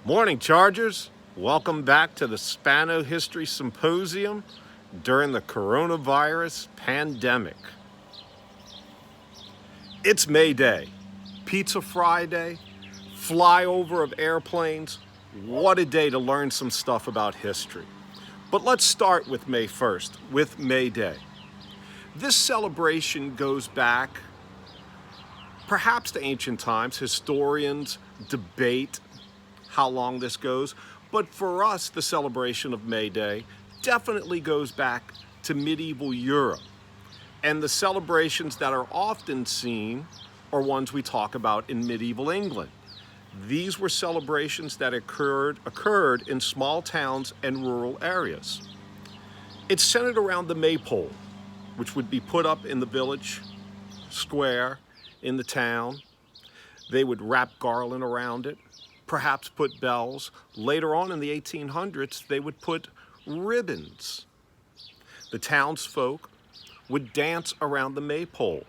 Morning, Chargers. Welcome back to the Spano History Symposium during the coronavirus pandemic. It's May Day, Pizza Friday, flyover of airplanes. What a day to learn some stuff about history. But let's start with May 1st, with May Day. This celebration goes back perhaps to ancient times. Historians debate how long this goes, but for us, the celebration of May Day definitely goes back to medieval Europe. And the celebrations that are often seen are ones we talk about in medieval England. These were celebrations that occurred in small towns and rural areas. It's centered around the maypole, which would be put up in the village square in the town. They would wrap garland around it, perhaps put bells. Later on in the 1800s, they would put ribbons. The townsfolk would dance around the maypole.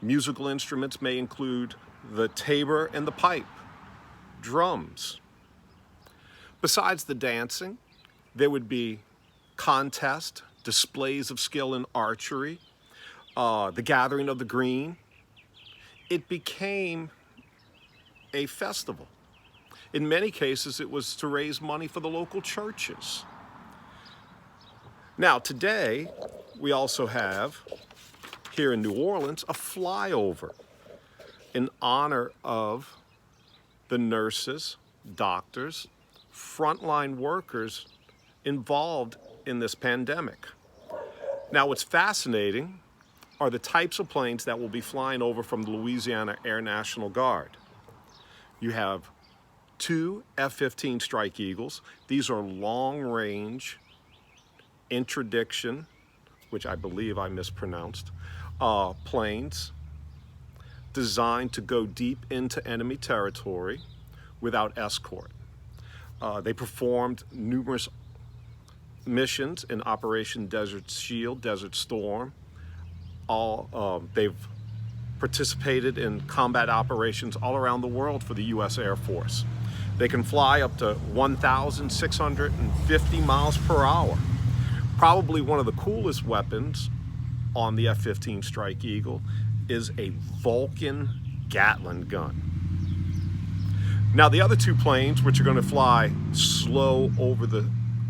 Musical instruments may include the tabor and the pipe, drums. Besides the dancing, there would be contests, displays of skill in archery, the gathering of the green. It became a festival. In many cases, it was to raise money for the local churches. Now, today, we also have, here in New Orleans, a flyover in honor of the nurses, doctors, frontline workers involved in this pandemic. Now, what's fascinating are the types of planes that will be flying over from the Louisiana Air National Guard. You have 2 F-15 Strike Eagles. These are long-range interdiction, which I believe I mispronounced, planes designed to go deep into enemy territory without escort. They performed numerous missions in Operation Desert Shield, Desert Storm. They've participated in combat operations all around the world for the U.S. Air Force. They can fly up to 1,650 miles per hour. Probably one of the coolest weapons on the F-15 Strike Eagle is a Vulcan Gatling gun. Now, the other 2 planes, which are going to fly slow over the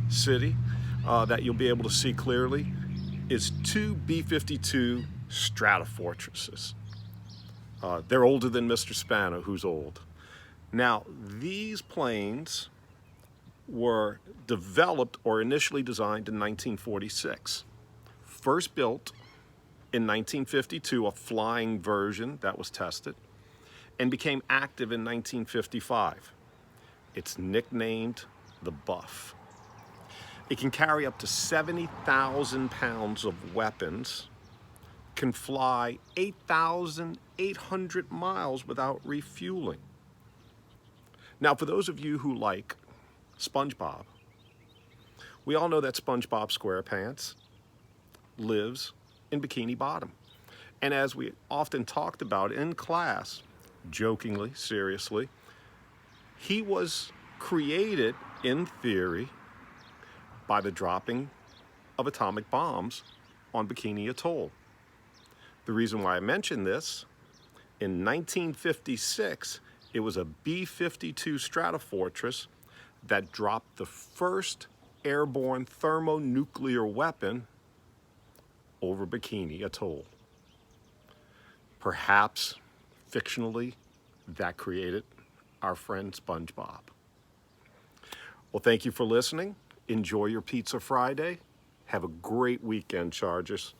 city, that you'll be able to see clearly, is 2 B-52 Stratofortresses. They're older than Mr. Spano, who's old. Now, these planes were developed or initially designed in 1946. First built in 1952, a flying version that was tested, and became active in 1955. It's nicknamed the Buff. It can carry up to 70,000 pounds of weapons, can fly 8,800 miles without refueling. Now, for those of you who like SpongeBob, we all know that SpongeBob SquarePants lives in Bikini Bottom. And as we often talked about in class, jokingly, seriously, he was created, in theory, by the dropping of atomic bombs on Bikini Atoll. The reason why I mention this, in 1956, it was a B-52 Stratofortress that dropped the first airborne thermonuclear weapon over Bikini Atoll. Perhaps, fictionally, that created our friend SpongeBob. Well, thank you for listening. Enjoy your Pizza Friday. Have a great weekend, Chargers.